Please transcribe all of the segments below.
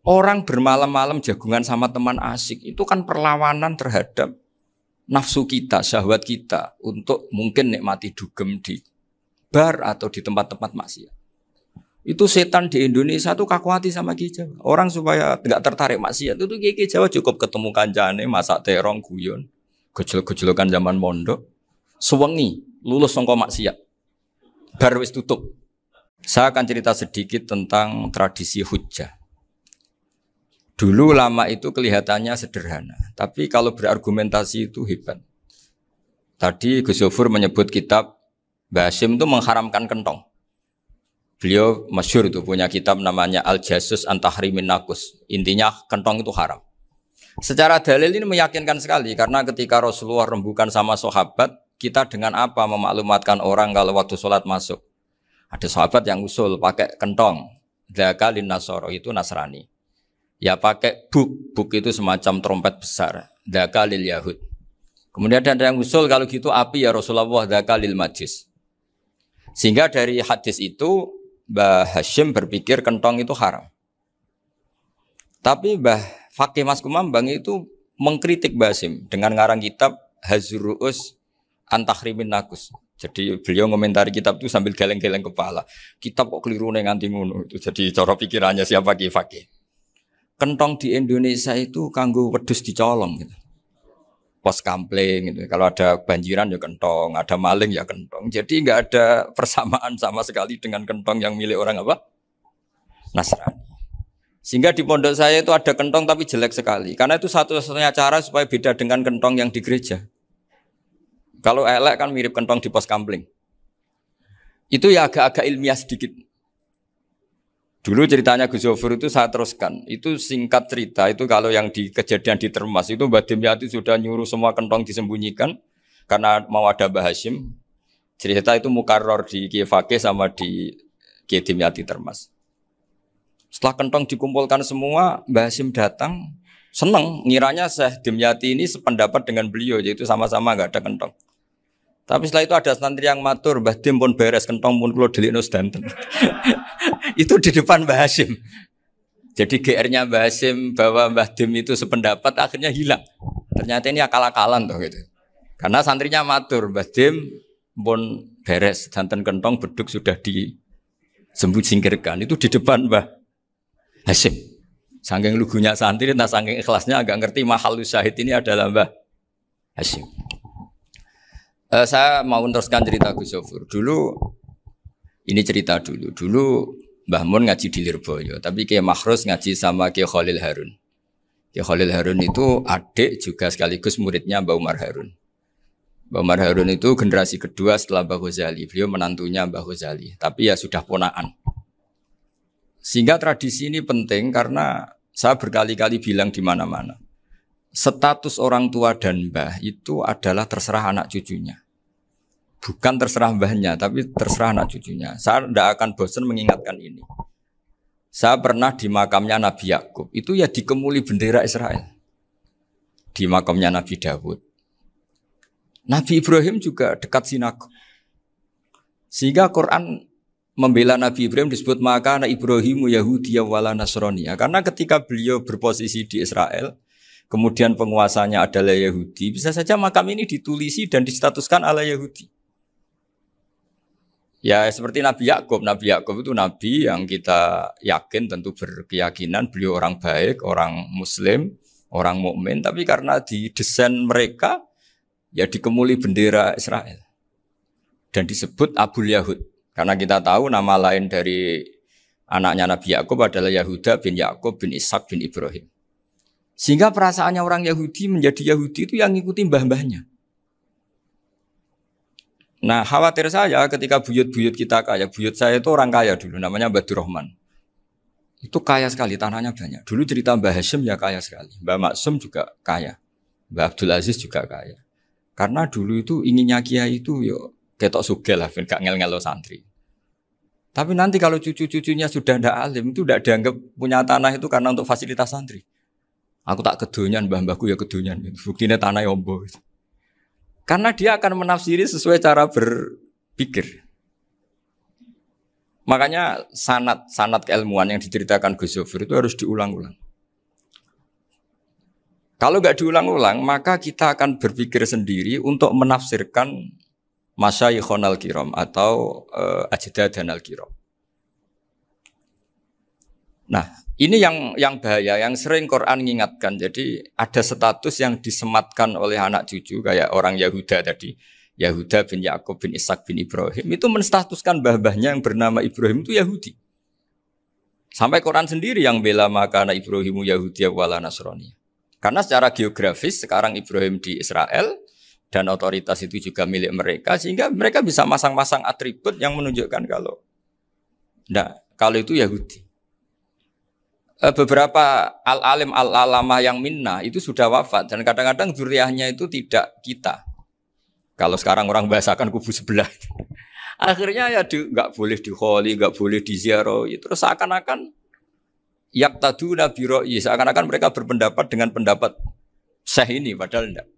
Orang bermalam-malam jagungan sama teman asik itu kan perlawanan terhadap nafsu kita, syahwat kita untuk mungkin nikmati dugem di bar atau di tempat-tempat maksiat. Itu setan di Indonesia tuh kaku hati sama Ki Jawa. Orang supaya tidak tertarik maksiat itu Ki Jawa cukup ketemu kancane masak terong guyon, gejol-gejolokan zaman mondok, sewengi lulus sangka maksiat. Bar wis tutup. Saya akan cerita sedikit tentang tradisi hujjah. Dulu ulama itu kelihatannya sederhana, tapi kalau berargumentasi itu hebat. Tadi Gus Yofur menyebut kitab Mbah Hasyim itu mengharamkan kentong. Beliau masyhur itu punya kitab namanya Al-Jasus an Tahrimin Nakus. Intinya kentong itu haram. Secara dalil ini meyakinkan sekali karena ketika Rasulullah rembukan sama sahabat, kita dengan apa memaklumatkan orang kalau waktu sholat masuk. Ada sahabat yang usul pakai kentong. Dzakalin Nasoro itu Nasrani. Ya pakai buk itu semacam trompet besar. Dzakalil Yahud. Kemudian ada yang usul kalau gitu api ya Rasulullah dzakalil Majus. Sehingga dari hadis itu Mbah Hasyim berpikir kentong itu haram. Tapi Mbah Fakih Mas Kumambang itu mengkritik Mbah Hasyim dengan ngarang kitab Hazruus an Tahrimin Nakus. Jadi beliau komentari kitab itu sambil geleng-geleng kepala. Kitab kok keliru nganti ngono itu. Jadi cara pikirannya siapa Ki Fakih. Kentong di Indonesia itu kanggo wedhus dicolong gitu. Pos kampling gitu. Kalau ada banjiran ya kentong, ada maling ya kentong. Jadi enggak ada persamaan sama sekali dengan kentong yang milik orang apa? Nasrani. Sehingga di pondok saya itu ada kentong tapi jelek sekali. Karena itu satu-satunya cara supaya beda dengan kentong yang di gereja. Kalau elek kan mirip kentong di pos kampling. Itu ya agak-agak ilmiah sedikit. Dulu ceritanya Gus Yofur itu saya teruskan. Itu singkat cerita, itu kalau yang di kejadian di Termas itu Mbah Dimyati sudah nyuruh semua kentong disembunyikan karena mau ada Mbah Hasyim. Cerita itu mukarrar di Kiai Fakih sama di Kiai Dimyati Termas. Setelah kentong dikumpulkan semua, Mbah Hasyim datang, senang, ngiranya Syekh Dimyati ini sependapat dengan beliau, yaitu sama-sama enggak ada kentong. Tapi setelah itu ada santri yang matur, Mbah Dim pun beres kentong pun kula delikno sedanten. Itu di depan Mbah Hasyim. Jadi GR-nya Mbah Hasyim bahwa Mbah Dim itu sependapat akhirnya hilang. Ternyata ini akal-akalan toh gitu. Karena santrinya matur, Mbah Dim pun beres sedanten kentong beduk sudah disingkirkan. Itu di depan Mbah Hasyim. Saking lugunya santri, nah saking ikhlasnya agak ngerti mahalus syahid ini adalah Mbah Hasyim. Saya mau meneruskan cerita Gus Yofur. Dulu Mbah Mun ngaji di Lirboyo, tapi Kiai Makhrus ngaji sama Kiai Khalil Harun. Kiai Khalil Harun itu adik juga sekaligus muridnya Mbah Umar Harun. Mbah Umar Harun itu generasi kedua setelah Mbah Ghazali. Beliau menantunya Mbah Ghazali, tapi ya sudah ponaan. Sehingga tradisi ini penting karena saya berkali-kali bilang di mana-mana. Status orang tua dan mbah itu adalah terserah anak cucunya. Bukan terserah mbahnya, tapi terserah anak cucunya. Saya tidak akan bosan mengingatkan ini. Saya pernah di makamnya Nabi Yakub, itu ya dikemuli bendera Israel. Di makamnya Nabi Dawud. Nabi Ibrahim juga dekat sinagog. Sehingga Quran membela Nabi Ibrahim disebut maka anak Ibrahimu Yahudi wala Nasrani. Karena ketika beliau berposisi di Israel, kemudian penguasanya adalah Yahudi, bisa saja makam ini ditulisi dan distatuskan ala Yahudi. Ya seperti Nabi Yakub. Nabi Yakub itu nabi yang kita yakin tentu berkeyakinan beliau orang baik, orang muslim, orang mukmin, tapi karena di desain mereka ya dikemuli bendera Israel. Dan disebut Abul Yahud. Karena kita tahu nama lain dari anaknya Nabi Yakub adalah Yahuda bin Yakub bin Ishak bin Ibrahim. Sehingga perasaannya orang Yahudi menjadi Yahudi itu yang ngikuti mbah-mbahnya. Nah khawatir saya ketika buyut-buyut kita kaya. Buyut saya itu orang kaya dulu, namanya Badur Rahman. Itu kaya sekali, tanahnya banyak. Dulu cerita Mbah Hasyim ya kaya sekali. Mbah Maksum juga kaya. Mbah Abdul Aziz juga kaya. Karena dulu itu inginnya kiai itu yo ketok sugih lah, gak ngel-ngelo santri. Tapi nanti kalau cucu-cucunya sudah ndak alim, itu ndak dianggap punya tanah itu karena untuk fasilitas santri. Aku tak kedonyan, mbah-mbahku ya kedonyan. Buktinya tanah yombo. Karena dia akan menafsiri sesuai cara berpikir. Makanya sanad keilmuan yang diceritakan Gus Zofir itu harus diulang-ulang. Kalau nggak diulang-ulang, maka kita akan berpikir sendiri untuk menafsirkan masyayikhon al-kiram atau ajdadan al-kiram. Nah, ini yang bahaya, yang sering Quran mengingatkan. Jadi ada status yang disematkan oleh anak cucu, kayak orang Yahuda tadi. Yahuda bin Yakub bin Ishak bin Ibrahim. Itu menstatuskan mbah-mbahnya yang bernama Ibrahim itu Yahudi. Sampai Quran sendiri yang bela makana Ibrahimu Yahudi wala Nasrani. Karena secara geografis sekarang Ibrahim di Israel dan otoritas itu juga milik mereka, sehingga mereka bisa masang-masang atribut yang menunjukkan kalau itu Yahudi. Beberapa al-alim al-alamah yang minna itu sudah wafat dan kadang-kadang zuriyahnya itu tidak kita. Kalau sekarang orang bahasakan kubu sebelah. Akhirnya ya nggak boleh dikholi, nggak boleh diziarah. Terus seakan-akan yaktaduna biroi, seakan-akan mereka berpendapat dengan pendapat syekh ini, padahal tidak.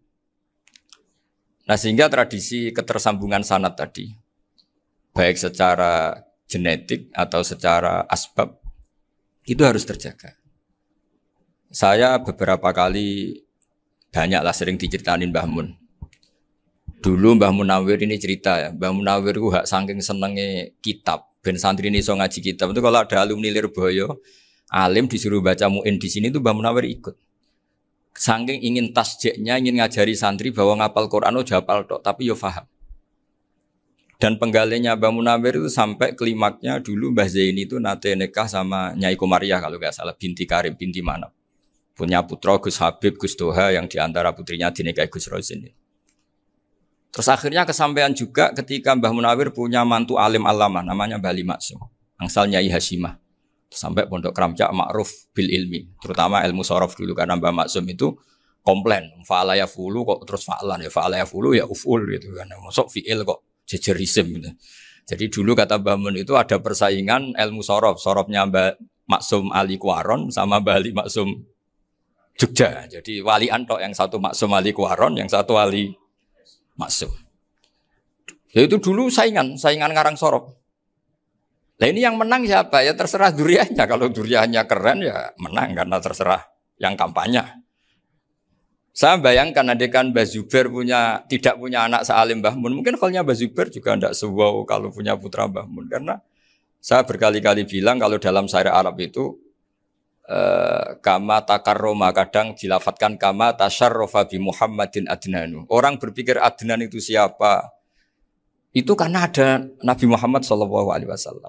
Nah sehingga tradisi ketersambungan sanad tadi, baik secara genetik atau secara asbab, itu harus terjaga. Saya beberapa kali, banyaklah sering diceritain Mbah Mun. Dulu Mbah Munawir ini cerita ya, Mbah Munawir itu saking senengnya kitab, ben santri ini so ngaji kitab, itu kalau ada alumni Lirboyo, alim disuruh baca mu'in di sini tuh Mbah Munawir ikut. Saking ingin tasjeknya, ingin ngajari santri bahwa ngapal Quran hafal tok, tapi yo paham. Dan penggalinya Mbah Munawir itu sampai klimaknya dulu Mbah Zaini itu nate nikah sama Nyai Komariah kalau nggak salah, binti Karim, binti Manap. Punya putra Gus Habib, Gus Toha yang diantara putrinya dinikahi Gus Rosin. Terus akhirnya kesampaian juga ketika Mbah Munawir punya mantu alim alamah namanya Mbah Ali Maksum, angsal Nyai Hasyimah. Sampai Pondok Kramcak ma'ruf bil ilmi, terutama ilmu sorof dulu karena Mbah Maksum itu komplain, fa'ala ya fulu kok terus fa'lan ya fa'ala ya fulu ya uf'ul gitu kan. Masuk fi'il kok jejer isim gitu. Jadi dulu kata Mbah Mun itu ada persaingan ilmu sorof, sorofnya Mbah Maksum Ali Kuaron sama Mbah Ali Maksum Jogja. Jadi walian tok, yang satu Maksum Ali Kuaron, yang satu Ali Maksum. Ya itu dulu saingan ngarang sorof. Nah ini yang menang siapa? Ya terserah duriannya. Kalau duriannya keren ya menang karena terserah yang kampanye. Saya bayangkan adekan Mbah Zubair tidak punya anak sealim Mbah Mun. Mungkin halnya Mbah Zubair juga tidak sewow kalau punya putra Mbah Mun. Karena saya berkali-kali bilang kalau dalam syair Arab itu kama takarroma, kadang dilafatkan kama tasyarrofa bi Muhammadin adnanu. Orang berpikir Adnan itu siapa? Itu karena ada Nabi Muhammad SAW.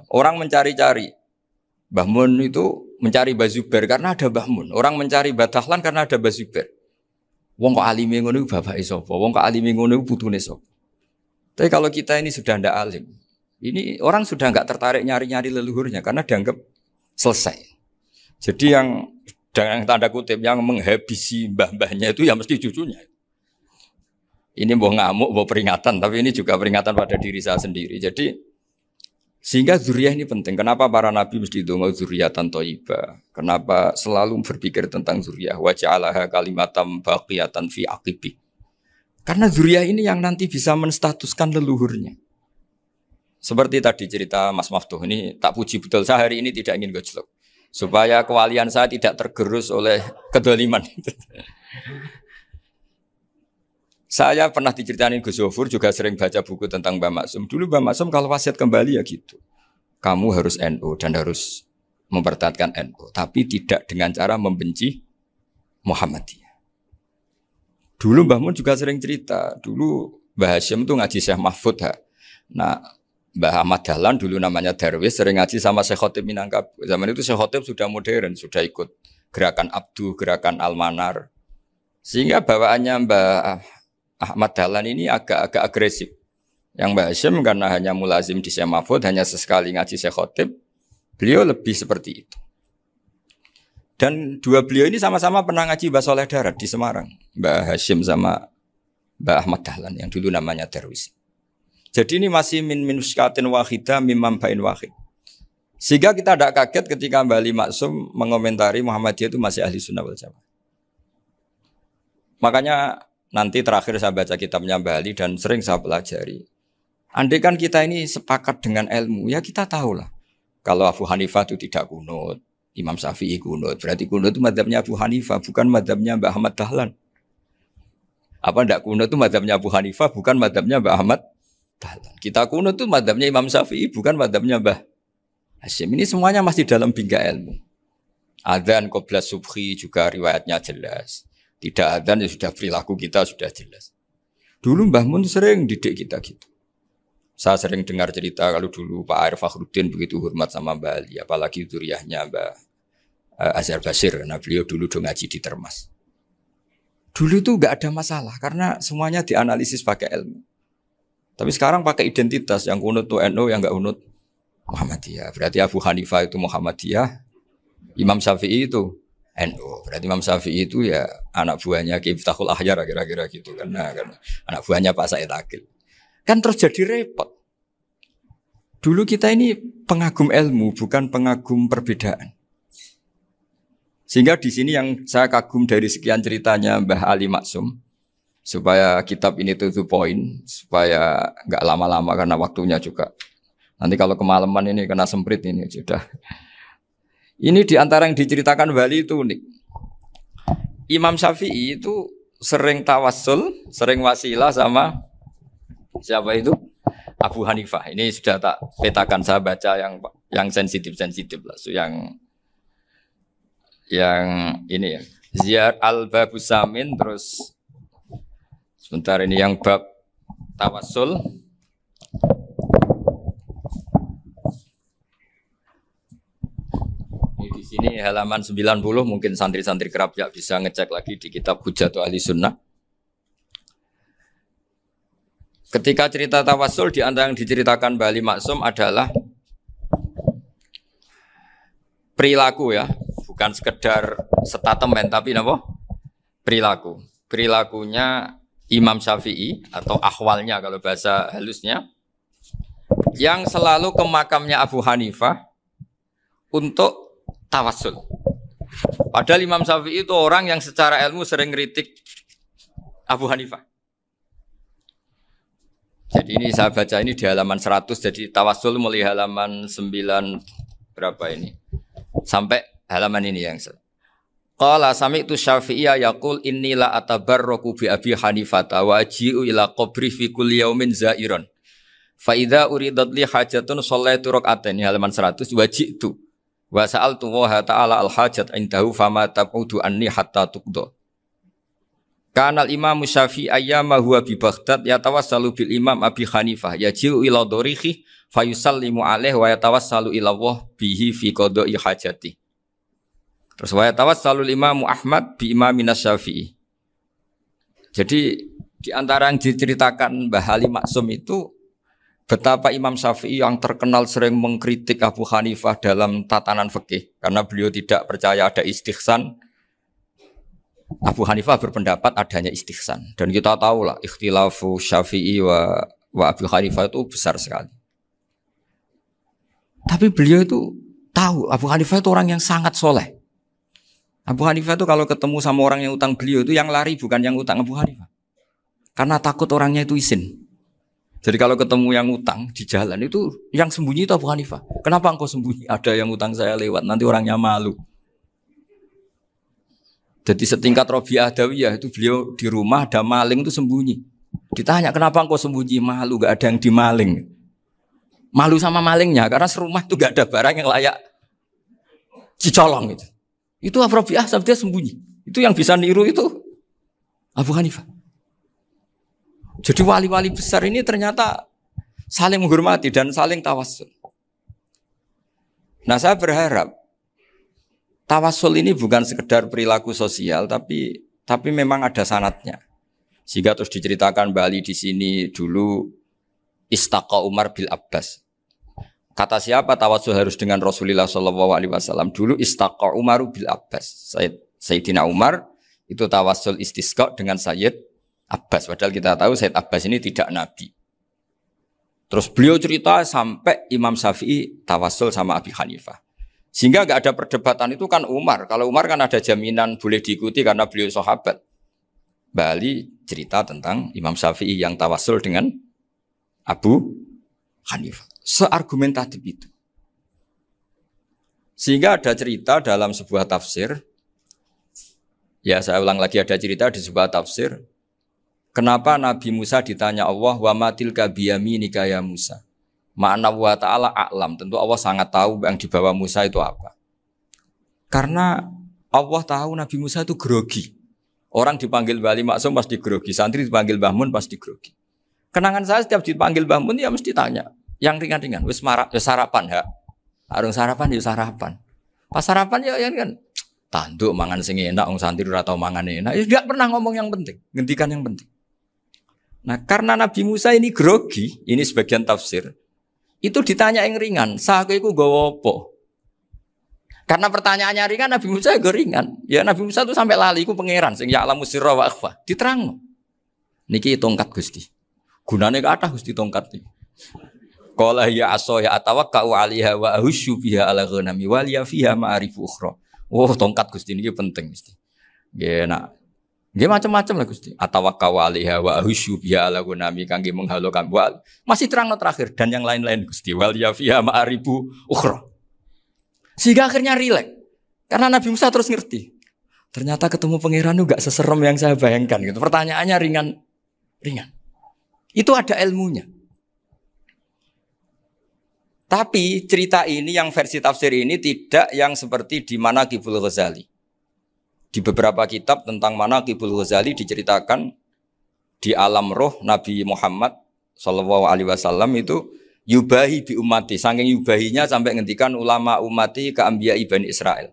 Orang mencari-cari Mbah Mun itu mencari Mbah Zubair karena ada Mbah Mun. Orang mencari Mbah Dahlan karena ada Mbah Zubair. Wong kok alime ngono bapake sapa? Wong kok alime ngono putune sapa? Tapi kalau kita ini sudah ndak alim, ini orang sudah enggak tertarik nyari-nyari leluhurnya karena dianggap selesai. Jadi yang dengan tanda kutip yang menghabisi mbah-mbahnya itu ya mesti cucunya. Ini mau ngamuk, mau peringatan, tapi ini juga peringatan pada diri saya sendiri. Jadi sehingga zuriyah ini penting. Kenapa para nabi mesti donga zuriyatan thayyibah? Kenapa selalu berpikir tentang zuriyah? Wa ja'alaha kalimatam baqiyatan fi aqibi. Karena zuriyah ini yang nanti bisa menstatuskan leluhurnya. Seperti tadi cerita Mas Maftuh, ini tak puji betul, saya hari ini tidak ingin gojlok. Supaya kewalian saya tidak tergerus oleh kedoliman. Saya pernah diceritain Gus Zofur, juga sering baca buku tentang Mbah Maksum. Dulu Mbah Maksum kalau wasiat kembali ya gitu. Kamu harus NU dan harus mempertahankan NU. Tapi tidak dengan cara membenci Muhammadiyah. Dulu Mbah Mun juga sering cerita. Dulu Mbah Hasyim itu ngaji Syekh Mahfud. Nah, Mbah Ahmad Dahlan dulu namanya Darwis sering ngaji sama Syekh Khotib Minangkabau. Zaman itu Syekh Khotib sudah modern, sudah ikut gerakan Abdu, gerakan Al-Manar. Sehingga bawaannya Mbah Ahmad Dahlan ini agak agresif. Yang Mbah Hasyim karena hanya mulazim di Syekh Mahfud, hanya sesekali ngaji Syekh Khotib, beliau lebih seperti itu. Dan dua beliau ini sama-sama pernah ngaji Mbah Soleh Darat di Semarang. Mbah Hasyim sama Mbah Ahmad Dahlan yang dulu namanya Darwis. Jadi ini masih min minuskatin wahidah mimam bain wahid. Sehingga kita tidak kaget ketika Mbah Ali Maksum mengomentari Muhammadiyah itu masih ahli sunnah wal jamaah. Makanya nanti terakhir saya baca kitabnya Mbah Ali dan sering saya pelajari. Andai kan kita ini sepakat dengan ilmu, ya kita tahulah Kalau Abu Hanifah itu tidak kunut, Imam Syafi'i kunut. Berarti kunut itu mazhabnya Abu Hanifah, bukan mazhabnya Mbak Ahmad Dahlan. Apa ndak kunut itu mazhabnya Abu Hanifah, bukan mazhabnya Mbak Ahmad Dahlan. Kita kunut itu mazhabnya Imam Syafi'i, bukan mazhabnya Mbah Hasyim. Ini semuanya masih dalam bingkai ilmu. Adzan qabla subhi juga riwayatnya jelas. Tidak adzan ya sudah perilaku kita sudah jelas. Dulu Mbah Mun sering didik kita gitu. Saya sering dengar cerita kalau dulu Pak Arif Fakhruddin begitu hormat sama Mbak Ali, apalagi zuriyahnya Mbak Azhar Basir, karena beliau dulu ngaji di Termas. Dulu itu nggak ada masalah karena semuanya dianalisis pakai ilmu. Tapi sekarang pakai identitas, yang kunut itu NU, yang nggak kunut Muhammadiyah. Berarti Abu Hanifah itu Muhammadiyah, Imam Syafi'i itu NU. Berarti Imam Syafi'i itu ya anak buahnya Ki Miftahul Ahyar kira-kira gitu, karena anak buahnya Pak Said Akil. Kan terus jadi repot. Dulu kita ini pengagum ilmu, bukan pengagum perbedaan. Sehingga di sini yang saya kagum dari sekian ceritanya Mbah Ali Maksum, supaya kitab ini to the point, supaya nggak lama-lama karena waktunya juga. Nanti kalau kemalaman ini kena semprit ini sudah. Ini diantara yang diceritakan Bali itu unik. Imam Syafi'i itu sering tawassul, sering wasilah sama siapa itu? Abu Hanifah. Ini sudah tak petakan, saya baca yang sensitif lah. So, yang ini ya. Ziyar al-Babus Samin, terus sebentar ini yang bab tawassul. Ini di sini halaman 90, mungkin santri-santri kerap ya bisa ngecek lagi di kitab Hujjatul Ahli Sunnah. Ketika cerita tawassul, di antara yang diceritakan Mbah Ali Maksum adalah perilaku ya, bukan sekedar statement tapi apa? Perilaku. Perilakunya Imam Syafi'i atau ahwalnya kalau bahasa halusnya, yang selalu ke makamnya Abu Hanifah untuk tawassul. Padahal Imam Syafi'i itu orang yang secara ilmu sering kritik Abu Hanifah. Jadi ini saya baca ini di halaman 100, jadi tawassul mulai halaman 9 berapa ini? Sampai halaman ini yang Qala sami'tu Syafi'iyya yaqul inni la atabarraku bi Abi Hanifah wa aji'u ila qabri fi kulli yaumin za'iran. Fa idza uridat li hajatun shallaitu rak'atain, halaman 100, waji'tu wa sa'altu wa ta'ala al hajat indahu fama taqudu anni hatta tuqda. Kanal Imam Syafi'i ayyama huwa bi Baghdad yatawassalu bil Imam Abi Hanifah yaji'u ila dorihi fayusallimu alaihi wa yatawassalu ila Allah bihi fi qada'i hajati. Terus wa yatawassalu Imam Ahmad bi Imamin Syafi'i. Jadi di antara yang diceritakan Mbah Ali Maksum itu betapa Imam Syafi'i yang terkenal sering mengkritik Abu Hanifah dalam tatanan fikih karena beliau tidak percaya ada istihsan. Abu Hanifah berpendapat adanya istihsan, dan kita tahu lah ikhtilafu Syafi'i wa Abu Hanifah itu besar sekali. Tapi beliau itu tahu Abu Hanifah itu orang yang sangat soleh. Abu Hanifah itu kalau ketemu sama orang yang utang beliau itu yang lari bukan yang utang Abu Hanifah, karena takut orangnya itu izin. Jadi kalau ketemu yang utang di jalan itu yang sembunyi itu Abu Hanifah. Kenapa engkau sembunyi? Ada yang utang saya lewat, nanti orangnya malu. Jadi setingkat Robi'ah Adawiyah itu beliau di rumah ada maling itu sembunyi. Ditanya kenapa engkau sembunyi? Malu, gak ada yang dimaling. Malu sama malingnya karena serumah itu gak ada barang yang layak dicolong itu. Itu Robi'ah dia sembunyi. Itu yang bisa niru itu Abu Hanifah. Jadi wali-wali besar ini ternyata saling menghormati dan saling tawassul. Nah saya berharap tawassul ini bukan sekedar perilaku sosial, tapi memang ada sanatnya. Sehingga terus diceritakan Bali di sini dulu istaqa Umar bil Abbas. Kata siapa tawassul harus dengan Rasulullah SAW? Dulu istaqa Umar bil Abbas. Sayyidina Umar itu tawassul istisqa dengan Sayyid Abbas. Padahal kita tahu Sayyid Abbas ini tidak nabi. Terus beliau cerita sampai Imam Syafi'i tawassul sama Abi Hanifah. Sehingga enggak ada perdebatan itu kan Umar. Kalau Umar kan ada jaminan boleh diikuti karena beliau sahabat. Bali cerita tentang Imam Syafi'i yang tawassul dengan Abu Hanifah. Seargumentatif itu. Sehingga ada cerita dalam sebuah tafsir, ya saya ulang lagi, ada cerita di sebuah tafsir, kenapa Nabi Musa ditanya Allah, wa matilka biyaminika ya Musa. Ma'ana wa ta'ala a'lam, tentu Allah sangat tahu yang dibawa Musa itu apa. Karena Allah tahu Nabi Musa itu grogi. Orang dipanggil Wali Maksum pasti grogi, santri dipanggil Mbah Mun pasti grogi. Kenangan saya setiap dipanggil Mbah Mun ya mesti tanya, yang ringan-ringan, wis sarapan ya. Arung sarapan ya sarapan. Pas sarapan ya kan tanduk mangan sing enak, wong santri ora tau mangan enak. Ya enggak pernah ngomong yang penting, ngendikan yang penting. Nah, karena Nabi Musa ini grogi, ini sebagian tafsir. Itu ditanya yang ringan, sahaja iku nggawa apa? Karena pertanyaannya ringan, Nabi Musa juga ringan. Ya Nabi Musa itu sampai lali iku pangeran sing ya'lamu sirra wa akhfa. Diterangno. Niki tongkat Gusti. Gunane kathah Gusti tongkat iki. Qala ya aso ya atawakkau 'alaiha wa ahusyu biha 'ala ghanami wa liya fiha ma'arifu ukhra. Oh, tongkat Gusti niki penting mesti. Nggih nak. Nggih macam-macam lah Gusti. Atawakkau 'alaiha wa ahusyu biha 'ala ghanami kangge menghalo kambal. Masih terangno terakhir dan yang lain-lain Gusti. Wa liya fiha ma'arifu ukhra. Sehingga akhirnya rileks. Karena Nabi Musa terus ngerti. Ternyata ketemu pangeran itu gak seserem yang saya bayangkan gitu. Pertanyaannya ringan. Itu ada ilmunya. Tapi cerita ini yang versi tafsir ini tidak yang seperti di Manaqibul Ghazali. Di beberapa kitab tentang Manaqibul Ghazali diceritakan di alam roh Nabi Muhammad SAW itu yubahi bi ummati, saking yubahinya sampai ngendikan ulama ummati ke anbiya Bani Israel.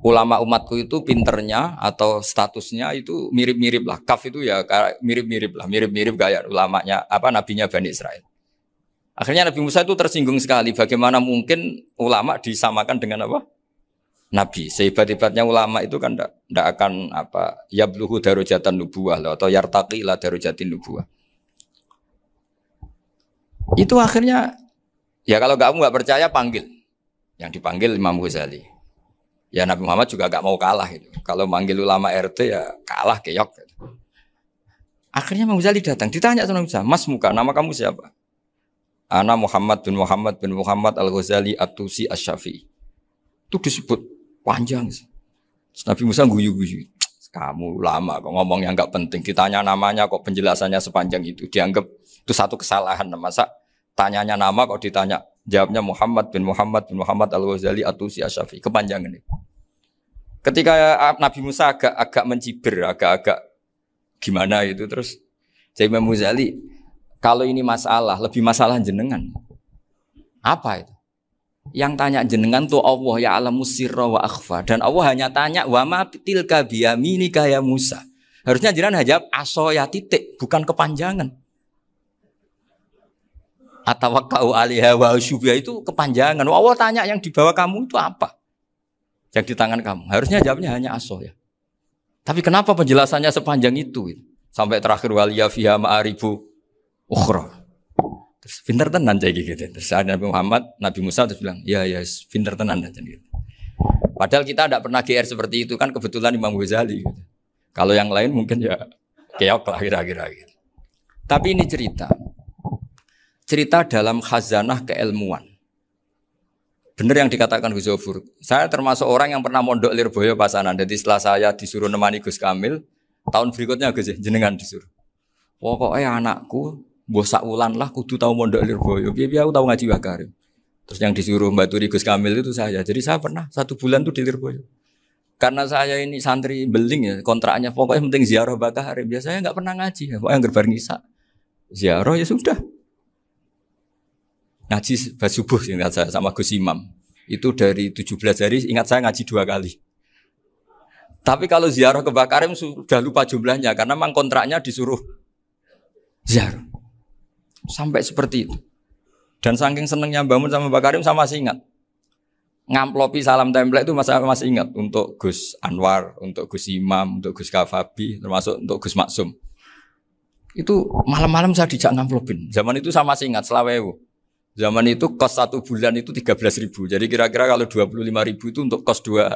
Ulama umatku itu pinternya atau statusnya itu mirip-mirip lah. Kaf itu ya mirip-mirip lah, mirip-mirip kayak ulamanya nabinya Bani Israel. Akhirnya Nabi Musa itu tersinggung sekali. Bagaimana mungkin ulama disamakan dengan apa? Nabi. Sehebat-hebatnya ulama itu kan tidak akan yabluhu darajatan nubuwah atau yartaqi ila darajatin nubuwah. Itu akhirnya, ya kalau kamu nggak percaya panggil. Yang dipanggil Imam Ghazali. Ya Nabi Muhammad juga nggak mau kalah itu. Kalau manggil ulama RT ya kalah keok. Akhirnya Imam Ghazali datang, ditanya sama Musa, Mas Muka, nama kamu siapa? Ana Muhammad bin Muhammad Al-Ghazali At-Tusi Asy-Syafi'i. Itu disebut panjang. Nabi Musa guyu-guyu. Kamu lama kok ngomong yang nggak penting. Ditanya namanya kok penjelasannya sepanjang itu. Dianggap itu satu kesalahan. Masa tanyanya nama kok ditanya. Jawabnya Muhammad bin Muhammad Al-Ghazali At-Tusi Asy-Syafi'i. Kepanjangan itu. Ketika Nabi Musa agak mencibir, agak gimana itu. Terus jadi Imam Ghazali, kalau ini masalah, lebih masalah jenengan. Apa itu? Yang tanya jenengan tuh Allah ya alamu sirra wa akhfa. Dan Allah hanya tanya wa ma tilka biyaminika ya Musa. Harusnya jenengan jawab aso ya titik, bukan kepanjangan. Atawakkau 'alaiha wa syubha itu kepanjangan. Allah tanya yang di bawah kamu itu apa? Yang di tangan kamu. Harusnya jawabnya hanya aso ya. Tapi kenapa penjelasannya sepanjang itu? Sampai terakhir waliya fiha ma'arifu ukhra. Terus pinter tenan jadi gitu. Terus ada Nabi Musa terus bilang, ya pinter tenan aja gitu. Padahal kita tidak pernah GR seperti itu kan kebetulan Imam Ghazali. Gitu. Kalau yang lain mungkin ya keok lah kira-kira gitu. Tapi ini cerita dalam khazanah keilmuan. Benar yang dikatakan Gus Zofur. Saya termasuk orang yang pernah mondok Lirboyo Pasanan. Jadi setelah saya disuruh nemani Gus Kamil, tahun berikutnya Gus jenengan disuruh. Pokoknya anakku mbok sak wulan lah kudu tahu mondok Lirboyo. Piye aku tahu ngaji Wakarim. Terus yang disuruh Mbaturi Gus Kamil itu saya. Jadi saya pernah 1 bulan tuh di Lirboyo. Karena saya ini santri beling ya, kontraknya pokoknya penting ziarah Bakarim. Biasanya enggak pernah ngaji ya. Pokoknya gerbar ngisa. Ziarah ya sudah. Ngaji subuh ingat saya sama Gus Imam. Itu dari 17 hari ingat saya ngaji 2 kali. Tapi kalau ziarah ke Bakarim sudah lupa jumlahnya karena memang kontraknya disuruh ziarah. Sampai seperti itu. Dan saking senengnya bangun sama Mbak Karim saya masih ingat. Ngamplopi salam template itu masih ingat. Untuk Gus Anwar, untuk Gus Imam, untuk Gus Kafabi, termasuk untuk Gus Maksum. Itu malam-malam saya dijak ngamplopin. Zaman itu saya masih ingat, selawewu. Zaman itu kos 1 bulan itu 13.000. Jadi kira-kira kalau 25.000 itu untuk kos 2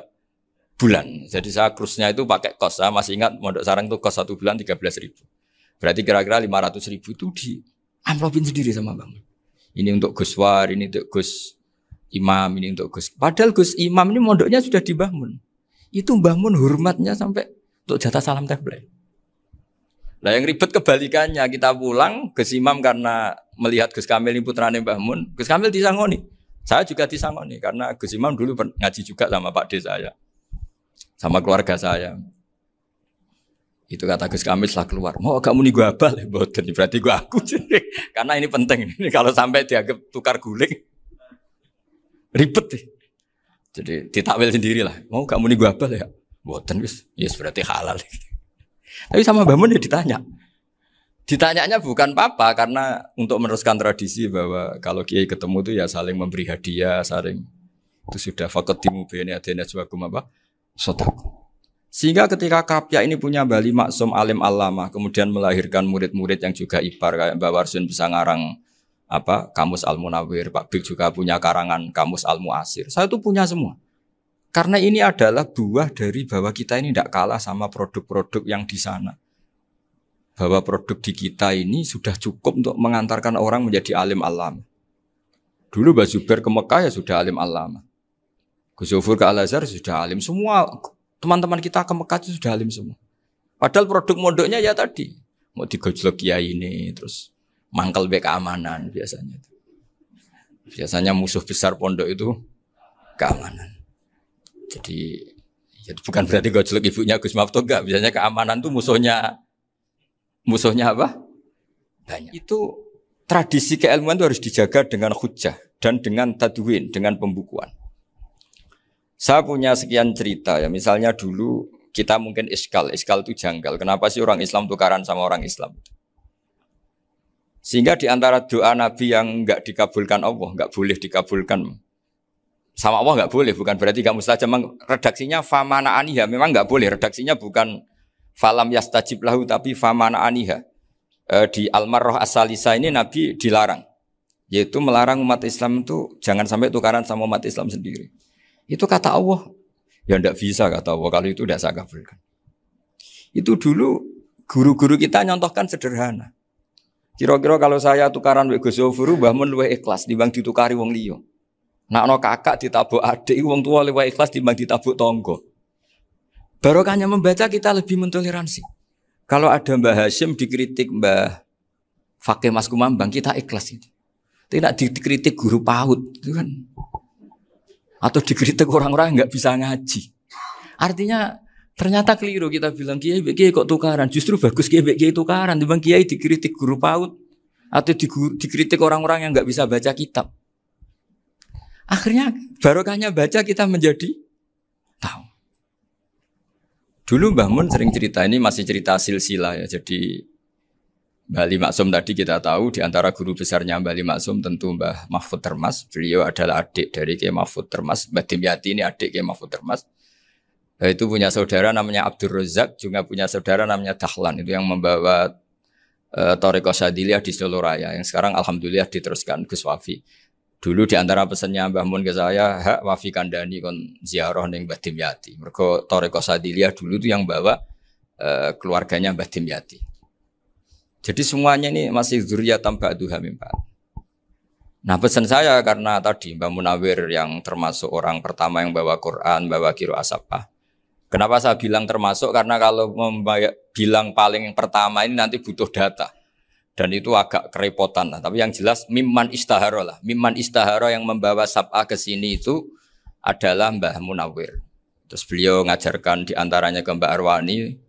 bulan. Jadi saya krusnya itu pakai kos. Saya masih ingat Mondok Sarang itu kos 1 bulan 13.000. Berarti kira-kira 500.000 itu di amplopin sendiri sama Bang. Ini untuk Gus War, ini untuk Gus imam, ini untuk Gus. Padahal Gus Imam ini mondoknya sudah di Mbah Mun. Itu Mbah Mun hormatnya sampai untuk jatah salam tabligh. Nah yang ribet kebalikannya, kita pulang Gus Imam karena melihat Gus Kamil ini putrane Mbah Mun, Gus Kamil disangoni. Saya juga disangoni karena Gus Imam dulu ngaji juga sama Pak D saya, sama keluarga saya. Itu kata Gus Kamil setelah keluar, mau kamu nih gue abal, boten berarti gue aku. Karena ini penting, kalau sampai dianggap tukar guling, ribet deh. Jadi ditakwil sendiri lah, mau kamu nih gue abal ya, boten wis, yes berarti halal. Tapi sama Mbah Mun ya ditanya. Ditanyanya bukan apa karena untuk meneruskan tradisi bahwa kalau kiai ketemu itu ya saling memberi hadiah, saling itu sudah faqaddimu baina yadayna najwaakum apa? Shadaqah. Sehingga ketika Kapya ini punya Bali Maksum alim alama, kemudian melahirkan murid-murid yang juga ipar kayak Mbak Warsun bisa ngarang apa Kamus Al-Munawwir, Pak Bik juga punya karangan Kamus Al-Mu'asir. Saya itu punya semua. Karena ini adalah buah dari bahwa kita ini tidak kalah sama produk-produk yang di sana. Bahwa produk di kita ini sudah cukup untuk mengantarkan orang menjadi alim alama. Dulu Mbak Zubair ke Mekah ya sudah alim alama. Gus Zufur ke Al-Azhar sudah alim semua. Teman-teman kita ke Mekah itu sudah alim semua. Padahal produk mondoknya ya tadi. Mau digojlok kiai ini, terus mangkel be keamanan biasanya. Biasanya musuh besar pondok itu keamanan. Jadi ya bukan berarti gojlok ibunya Gus Maftuh enggak. Biasanya keamanan itu musuhnya apa? Banyak. Itu tradisi keilmuan itu harus dijaga dengan hujjah dan dengan tadwin, dengan pembukuan. Saya punya sekian cerita ya, misalnya dulu kita mungkin iskal itu janggal. Kenapa sih orang Islam tukaran sama orang Islam? Sehingga di antara doa Nabi yang enggak dikabulkan Allah, enggak boleh dikabulkan sama Allah enggak boleh, bukan berarti enggak mustajab. Redaksinya famana aniha, memang enggak boleh. Redaksinya bukan falam yastajib lahu tapi famana aniha. Di Al-Marrah As-Salisa ini Nabi dilarang, yaitu melarang umat Islam itu jangan sampai tukaran sama umat Islam sendiri. Itu kata Allah, ya tidak bisa kata Allah, kalau itu tidak saya kabulkan. Itu dulu guru-guru kita nyontohkan sederhana. Kira-kira kalau saya tukaran wek Gus Zofuru, Mbah Mun luwih ikhlas dibanding ditukari wong liya. Nakno kakak ditabuk adik, wong tua luwih ikhlas dibanding ditabuk tonggo. Barokahnya membaca kita lebih mentoleransi. Kalau ada Mbah Hashim dikritik Mbah Fakih Mas Kumambang, kita ikhlas itu. Tidak dikritik guru PAUD, itu kan. Atau dikritik orang-orang yang nggak bisa ngaji. Artinya ternyata keliru kita bilang kiai kok tukaran. Justru bagus kiai tukaran. Dibanding kiai dikritik guru PAUD atau dikritik orang-orang yang nggak bisa baca kitab. Akhirnya barokahnya baca kita menjadi tahu. Dulu Mbah Mun sering cerita, ini masih cerita silsilah ya. Jadi Mbah Ali Maksum tadi kita tahu di antara guru besarnya Mbah Ali Maksum tentu Mbah Mahfud Termas. Beliau adalah adik dari Kiai Mahfud Termas. Mbah Dimyati ini adik Kiai Mahfud Termas. Itu punya saudara namanya Abdul Razak, juga punya saudara namanya Dahlan. Itu yang membawa Thariqah Syadiliyah di Solo Raya. Yang sekarang alhamdulillah diteruskan Gus Wafi. Dulu di antara pesannya Mbah Mun ke saya, hak Wafi kandani kon ziarah ning Mbah Dimyati. Mergo Thariqah Syadiliyah dulu itu yang bawa keluarganya Mbah Dimyati. Jadi semuanya ini masih dzurriyyatan ba'duha min ba'd. Nah pesan saya karena tadi Mbah Munawwir yang termasuk orang pertama yang bawa Quran, bawa qiraah sab'ah. Kenapa saya bilang termasuk? Karena kalau bilang paling pertama ini nanti butuh data. Dan itu agak kerepotan lah. Tapi yang jelas mimman istahara lah. Mimman istahara yang membawa sab'ah ke sini itu adalah Mbah Munawwir. Terus beliau ngajarkan diantaranya ke Mbak Arwani,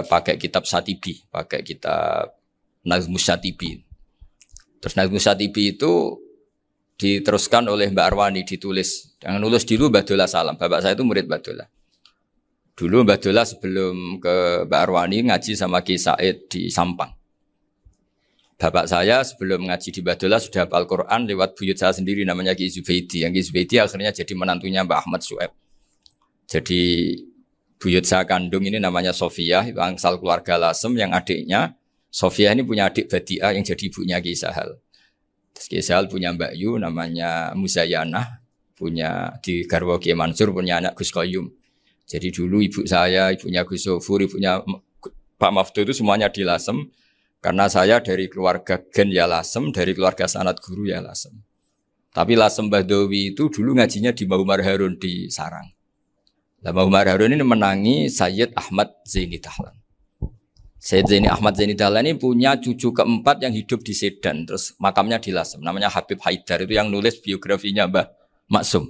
pakai kitab Satibi, pakai kitab Nazmus Satibi. Terus Nazmus Satibi itu diteruskan oleh Mbak Arwani, ditulis. Yang nulis dulu Mbak Dola Salam. Bapak saya itu murid Mbak Dola. Dulu Mbak Dola sebelum ke Mbak Arwani ngaji sama Ki Said di Sampang. Bapak saya sebelum ngaji di Mbak Dola sudah hafal Quran lewat buyut saya sendiri namanya Ki Zubaidi. Yang Ki Zubaidi akhirnya jadi menantunya Mbak Ahmad Su'eb. Jadi buyut saya kandung ini namanya Sofia, itu angsal keluarga Lasem yang adiknya. Sofia ini punya adik Badi'ah yang jadi ibunya Ki Sahal. Terus Ki Sahal punya Mbak Yu namanya Muzayanah, punya di Garwa Ki Mansur punya anak Gus Qayyum. Jadi dulu ibu saya, ibunya Gus Sofur, ibunya Pak Maftuh itu semuanya di Lasem. Karena saya dari keluarga Gen ya Lasem, dari keluarga sanad guru ya Lasem. Tapi Lasem Bahdawi itu dulu ngajinya di Mbah Umar Harun di Sarang. Nah, Mbah Umar Harun ini menangi Sayyid Ahmad Zaini Dahlan. Sayyid Ahmad Zaini Dahlan ini punya cucu keempat yang hidup di Sedan. Terus makamnya di Lasem. Namanya Habib Haidar. Itu yang nulis biografinya Mbah Maksum.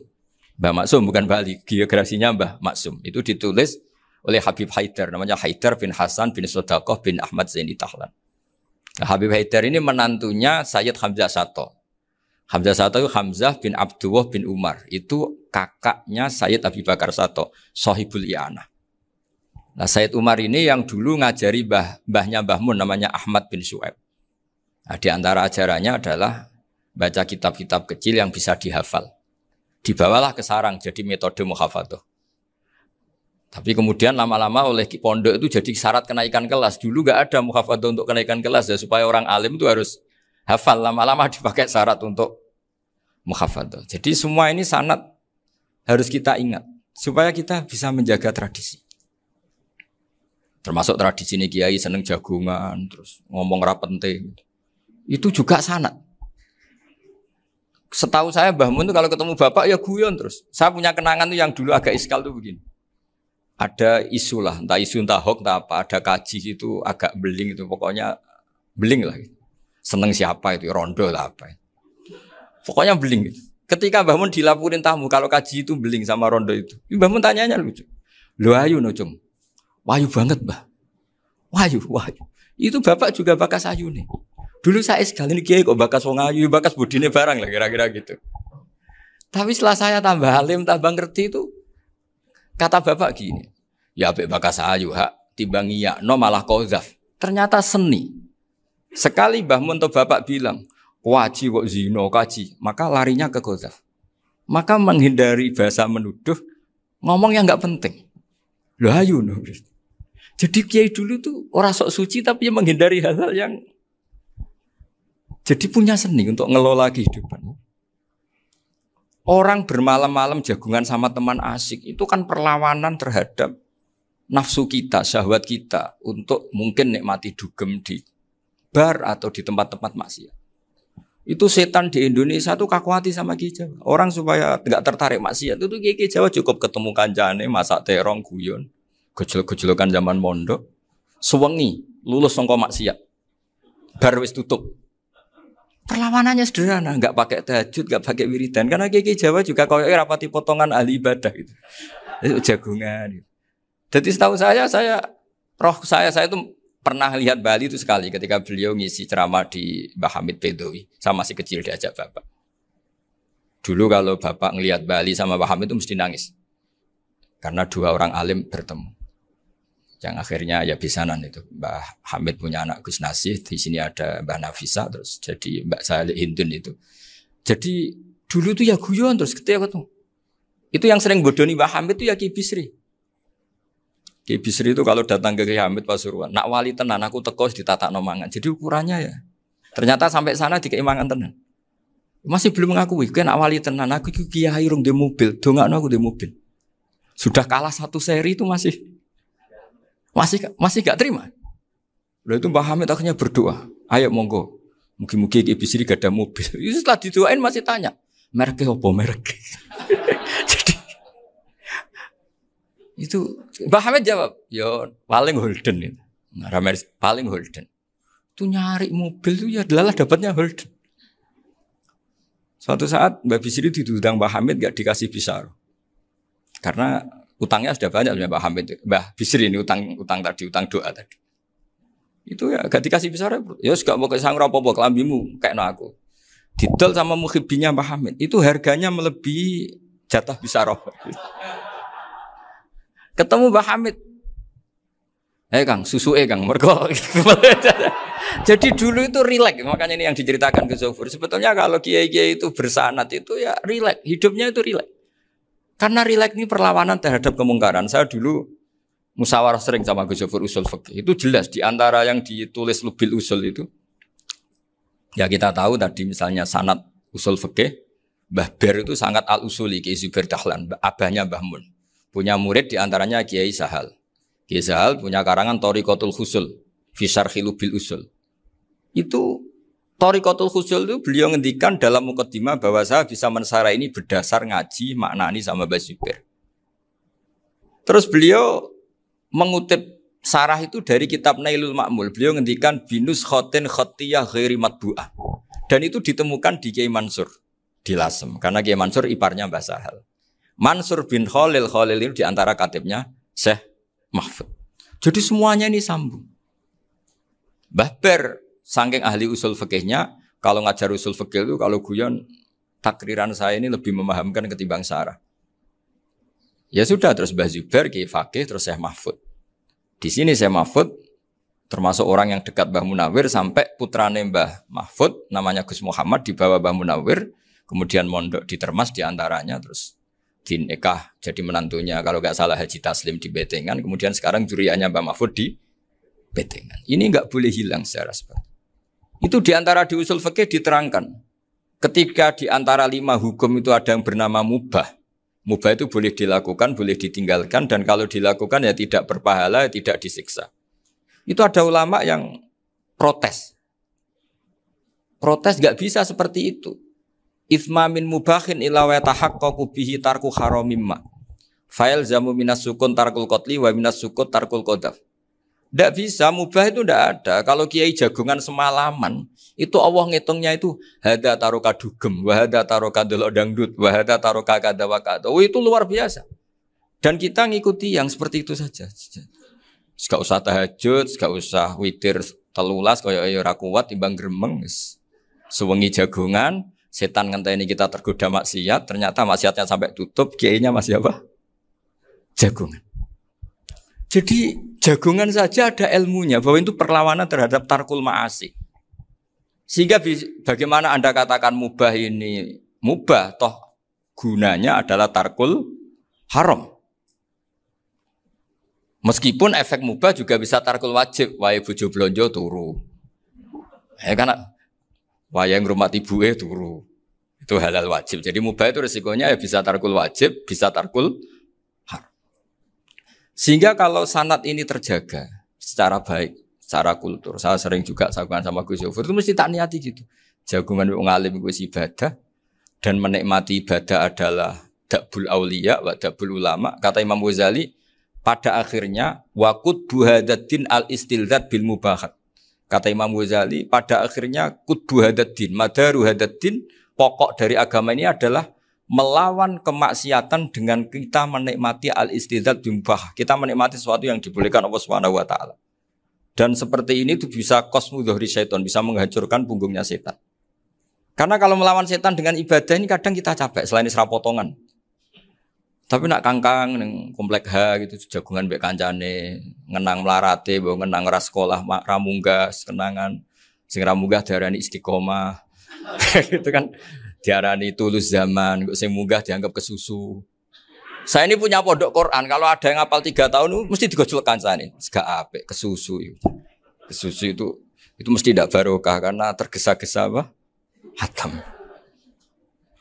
Mbah Maksum bukan Bali. Biografinya Mbah Maksum. Itu ditulis oleh Habib Haidar. Namanya Haidar bin Hasan bin Sodaqoh bin Ahmad Zaini Dahlan. Nah, Habib Haidar ini menantunya Sayyid Hamzah Sato. Hamzah Sato itu Hamzah bin Abdullah bin Umar. Itu kakaknya Sayyid Abi Bakar Sato, Sohibul I'anah. Nah, Sayyid Umar ini yang dulu ngajari mbahnya Mbah Mun namanya Ahmad bin Syuaib. Nah, di antara ajarannya adalah baca kitab-kitab kecil yang bisa dihafal. Dibawalah ke Sarang jadi metode muhafadzah. Tapi kemudian lama-lama oleh pondok itu jadi syarat kenaikan kelas. Dulu gak ada muhafadzah untuk kenaikan kelas ya, supaya orang alim itu harus hafal, lama-lama dipakai syarat untuk muhafadzah. Jadi semua ini sanad harus kita ingat supaya kita bisa menjaga tradisi. Termasuk tradisi ini kiai seneng jagungan, terus ngomong ra penting. Itu juga sanad. Setahu saya Mbah Mun itu kalau ketemu bapak ya guyon terus. Saya punya kenangan tuh yang dulu agak iskal tuh begini. Ada isu lah, entah isu entah hoax entah apa, ada kaji itu agak beling itu, pokoknya beling lah. Seneng siapa itu, rondo lah apa. Pokoknya beling. Ketika Mbah Mun dilaporin tamu, kalau kaji itu beling sama rondo itu. Mbah Mun tanyanya lucu. Lu ayu no cung. Wahyu banget Mbah. Wahyu. Itu bapak juga bakas ayu nih. Dulu saya sekali ini kiai kok bakas wong ayu, bakas budine barang lah kira-kira gitu. Tapi setelah saya tambah alim, tambah ngerti itu, kata bapak gini. Ya apik bakas ayu hak, timbang iya, no malah kozaf. Ternyata seni. Sekali Mbah Mun atau bapak bilang, waji kok zino kaji, maka larinya ke kozaf. Maka menghindari bahasa menuduh, ngomong yang nggak penting. Loh ayu no. Jadi kiai dulu tuh orang sok suci tapi menghindari hal-hal yang jadi punya seni untuk ngelola kehidupan. Orang bermalam-malam jagungan sama teman asik itu kan perlawanan terhadap nafsu kita, syahwat kita untuk mungkin nikmati dugem di bar atau di tempat-tempat maksiat. Itu setan di Indonesia tuh kakuati sama Ki Jawa. Orang supaya tidak tertarik maksiat itu Ki Jawa cukup ketemu kancane masak terong guyon, gejol-gejolokan zaman mondok, suwengi lulus sangka maksiat. Bar wis tutup. Perlawanannya sederhana, enggak pakai tahajud, enggak pakai wiridan karena Ki Jawa juga koyoke rapati potongan ahli ibadah gitu. Itu jagungan gitu. Jadi setahu saya itu pernah lihat Bali itu sekali ketika beliau ngisi ceramah di Mbah Hamid Bedowi. Saya masih kecil diajak bapak. Dulu kalau bapak ngelihat Bali sama Mbah Hamid itu mesti nangis. Karena dua orang alim bertemu. Yang akhirnya ya bisanan itu. Mbah Hamid punya anak Gus Nasih, di sini ada Mbah Nafisa, terus jadi Mbak Salih Hindun itu. Jadi dulu tuh ya guyon terus ketika ketemu. Itu yang sering bodoni Mbah Hamid itu ya Ki Bisri. Ki Bisri itu kalau datang ke Ki Hamid Pasuruan, nak wali tenan aku teko ditata nomangan. Jadi ukurannya ya. Ternyata sampai sana dikei mangan tenan. Masih belum mengakui, kan nak wali tenan aku iki kiai rung di mobil, dongakno aku di mobil. Sudah kalah satu seri itu masih gak terima. Lalu itu Mbah Hamid akhirnya berdoa, ayo monggo, mungkin-mungkin Ki Bisri gak ada mobil. Itu setelah didoain masih tanya, mereknya apa merek? Jadi itu Mbah Hamid jawab, yo paling Holden itu. Paling Holden. Itu nyari mobil itu ya adalah dapatnya Holden. Suatu saat Mbah Bisri diundang Mbah Hamid gak dikasih bisaro. Karena utangnya sudah banyak Mbah Hamid. Mbah Bisri ini utang doa tadi. Itu ya gak dikasih bisaro. Ya gak mau kesang apa-apa kelambimu kayak aku. Didol sama muhibbinya Mbah Hamid. Itu harganya melebihi jatah bisaro. Ketemu Mbah Hamid. Kang, susuke Kang, mergo. Jadi dulu itu rileks, makanya ini yang diceritakan ke Zofur. Sebetulnya kalau kiai-kiai itu bersanad itu ya rileks, hidupnya itu rileks. Karena rileks ini perlawanan terhadap kemungkaran. Saya dulu musyawarah sering sama Gus Zofur usul fikih. Itu jelas di antara yang ditulis Lubil Usul itu. Ya kita tahu tadi misalnya sanad usul fikih, Mbah Ber itu sangat al-usuli Ki Zubair Dahlan, abahnya Mbah Mun. Punya murid di antaranya Kiai Sahal. Kiai Sahal punya karangan Thariqatul Husul fi Syarhi Lubil Usul. Itu Thariqatul Khusyul itu beliau ngendikan dalam mukaddimah bahwa saya bisa mensara ini berdasar ngaji, maknani sama Basibir. Terus beliau mengutip sarah itu dari kitab Nailul Ma'mul. Beliau ngendikan binus khotin khotiyah ghairi matbu'ah. Dan itu ditemukan di Kiai Mansur di Lasem. Karena Kiai Mansur iparnya Mbah Sahal. Mansur bin Khalil itu diantara katibnya Syekh Mahfud. Jadi semuanya ini sambung. Mbah Ber saking ahli usul fikihnya, kalau ngajar usul fikih itu kalau guyon takriran saya ini lebih memahamkan ketimbang sarah. Ya sudah, terus Mbah Zubair Kiai Fakih, terus Syekh Mahfud. Di sini Syekh Mahfud termasuk orang yang dekat Mbah Munawir sampai putrane Mbah Mahfud namanya Gus Muhammad dibawa Mbah Munawir, kemudian mondok di Termas diantaranya, terus dinikah jadi menantunya kalau nggak salah Haji Taslim di Betengan, kemudian sekarang juriannya Mbah Mahfud di Betengan. Ini nggak boleh hilang secara seperti itu. Diantara di usul fikih diterangkan ketika diantara 5 hukum itu ada yang bernama mubah. Mubah itu boleh dilakukan, boleh ditinggalkan, dan kalau dilakukan ya tidak berpahala, tidak disiksa. Itu ada ulama yang protes. Protes gak bisa seperti itu. Ithma min mubahin ila wa tahaqqaqu bihi tarku haramimma. Fa'il zamu minas sukun tarkul qatli wa minas sukut tarkul qadaf. Tidak bisa, mubah itu tidak ada. Kalau kiai jagungan semalaman, itu Allah ngitungnya itu hada taroka dugem, wahada taroka delok dangdut, wahada taroka kada wakada. Oh, itu luar biasa. Dan kita ngikuti yang seperti itu saja. Gak usah tahajud, gak usah witir telulas, kaya ora kuat timbang gremeng. Sewengi jagungan, setan ngenteni kita tergoda maksiat, ternyata maksiatnya sampai tutup, kiainya masih apa? Jagungan. Jadi jagungan saja ada ilmunya bahwa itu perlawanan terhadap tarkul ma'asi. Sehingga bagaimana Anda katakan mubah ini mubah, toh gunanya adalah tarkul haram. Meskipun efek mubah juga bisa tarkul wajib, wae bojo blonjo turu. Karena wae ngrumat ibuke turu. Itu halal wajib. Jadi mubah itu resikonya ya bisa tarkul wajib, bisa tarkul haram. Sehingga kalau sanad ini terjaga secara baik, secara kultur, saya sering juga sakuan sama Gus Yofur, itu mesti tak niati gitu. Jagungan wong alim itu ibadah, dan menikmati ibadah adalah dabul auliya wa dabul ulama. Kata Imam Ghazali, pada akhirnya waqud buhadaddin al-istilzat bil mubahat. Kata Imam Ghazali, pada akhirnya qud buhadaddin, madaru hadaddin, pokok dari agama ini adalah melawan kemaksiatan dengan kita menikmati al-istidzat bimbah. Kita menikmati sesuatu yang dibolehkan Allah Subhanahu wa taala. Dan seperti ini itu bisa qasmu dhuhri syaitan, bisa menghancurkan punggungnya setan. Karena kalau melawan setan dengan ibadah ini kadang kita capek selain serapotongan. Tapi nak kangkang ning komplek H gitu jagungan mbek kancane, ngenang melarate, mbok ngenang ras sekolah ramunggah, kenangan sing ramunggah diarani istiqomah. Gitu kan. Diarani tulus zaman, kok sing munggah dianggap kesusu. Saya ini punya pondok Quran, kalau ada yang hafal 3 tahun mesti digojol kancane. Gak apik kesusu itu. Kesusu itu mesti tidak barokah karena tergesa-gesa apa? Hatam.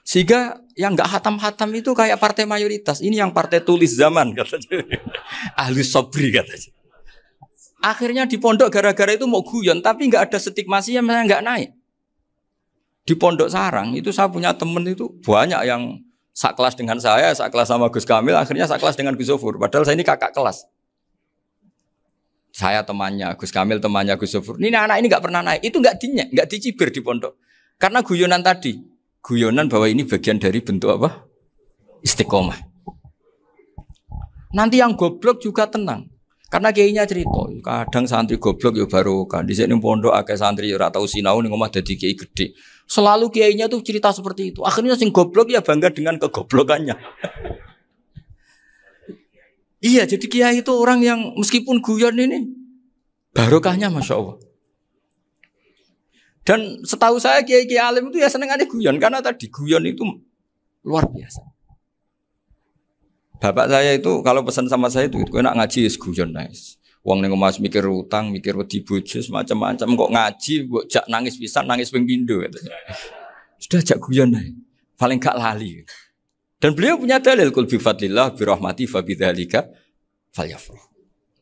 Sehingga yang enggak hatam-hatam itu kayak partai mayoritas. Ini yang partai tulis zaman katanya. Ahli sobri katanya. Akhirnya di pondok gara-gara itu mau guyon, tapi enggak ada stigmasinya, saya enggak naik. Di Pondok Sarang itu saya punya teman itu banyak yang sekelas dengan saya, sekelas sama Gus Kamil, akhirnya sekelas dengan Gus Zofur. Padahal saya ini kakak kelas. Saya temannya, Gus Kamil temannya Gus Zofur. Ini anak ini nggak pernah naik, itu nggak dinyek, nggak dicibir di pondok. Karena guyonan tadi, guyonan bahwa ini bagian dari bentuk apa? Istiqomah. Nanti yang goblok juga tenang. Karena kiainya cerita, kadang santri goblok ya barokah. Di sini pondok akeh santri ora tau sinau ning omah dadi kiai gede. Selalu kiainya tuh cerita seperti itu. Akhirnya sing goblok ya bangga dengan kegoblokannya. Iya, jadi kiai itu orang yang meskipun guyon ini barokahnya Masya Allah. Dan setahu saya kiai-kiai alim itu ya senengannya guyon karena tadi guyon itu luar biasa. Bapak saya itu kalau pesan sama saya itu enak ngaji wis guyon nice. Wong ning omah mikir utang, mikir wedi bojo macam-macam kok ngaji mbok jak nangis pisan, nangis ping pindho katanya. Sudah jak guyon ae. Paling gak lali. Dan beliau punya dalil kul bi fadlillah bi rahmati fa bidzalika falyafrah.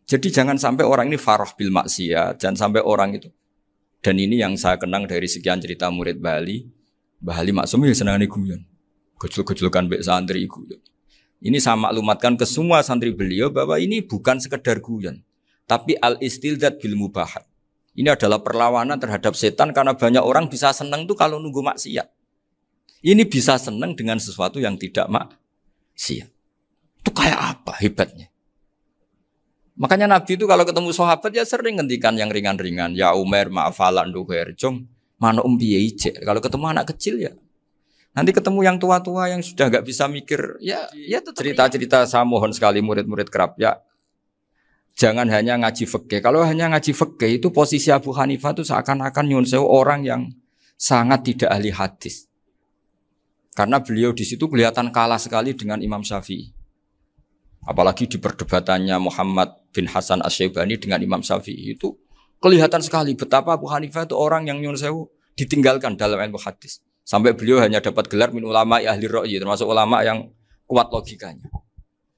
Jadi jangan sampai orang ini farah bil maksiat, jangan sampai orang itu Dan ini yang saya kenang dari sekian cerita murid Bali. Mbah Ali Maksum ya senangane guyon. Gojol-gojolkan mbek santri iku. Ini saya maklumatkan ke semua santri beliau bahwa ini bukan sekedar guyon, tapi al-istilzat bil mubahat. Ini adalah perlawanan terhadap setan karena banyak orang bisa senang tuh kalau nunggu maksiat. Ini bisa senang dengan sesuatu yang tidak maksiat. Itu kayak apa hebatnya? Makanya Nabi itu kalau ketemu sahabat ya sering ngendikan yang ringan-ringan. Ya Umar ma'afalan duher jom mana piye ije. Kalau ketemu anak kecil ya. Nanti ketemu yang tua-tua yang sudah enggak bisa mikir ya cerita-cerita saya mohon sekali murid-murid kerap ya. Jangan hanya ngaji fikih. Kalau hanya ngaji fikih itu posisi Abu Hanifah itu seakan-akan nyun sewu orang yang sangat tidak ahli hadis. Karena beliau di situ kelihatan kalah sekali dengan Imam Syafi'i. Apalagi di perdebatannya Muhammad bin Hasan Asy-Syaibani dengan Imam Syafi'i itu kelihatan sekali betapa Abu Hanifah itu orang yang nyun sewu ditinggalkan dalam ilmu hadis. Sampai beliau hanya dapat gelar min ulama ahli ra'yi, termasuk ulama yang kuat logikanya.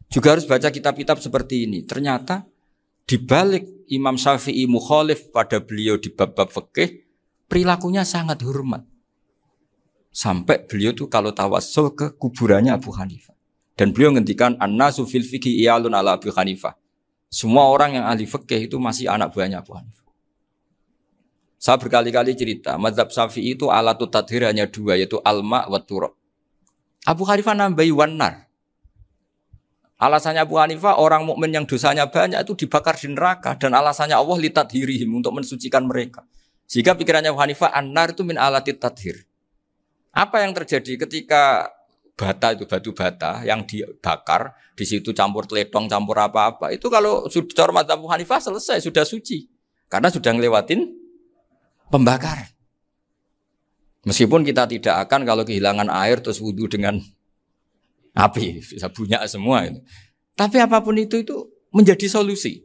Juga harus baca kitab-kitab seperti ini. Ternyata di balik Imam Syafi'i mukhalif pada beliau di bab-bab fikih, perilakunya sangat hormat. Sampai beliau tuh kalau tawassul ke kuburannya Abu Hanifah. Dan beliau ngendikan an-nasu fil fiqhi iyalun ala Abu Hanifah. Semua orang yang ahli fikih itu masih anak buahnya Abu Hanifah. Saya berkali-kali cerita, mazhab Syafi'i itu alatut tadhir hanya dua, yaitu alma wa turab. Abu Hanifah nambahi wanar. Alasannya Abu Hanifah orang mukmin yang dosanya banyak itu dibakar di neraka dan alasannya Allah litadhirihim untuk mensucikan mereka. Sehingga pikirannya Abu Hanifah an-nar itu min alatit tadhir. Apa yang terjadi ketika bata itu batu bata yang dibakar di situ campur teledong campur apa-apa itu kalau sudah mazhab Abu Hanifah selesai sudah suci karena sudah ngelewatin pembakaran. Meskipun kita tidak akan kalau kehilangan air terus wudu dengan api bisa bunyak semua itu. Tapi apapun itu menjadi solusi.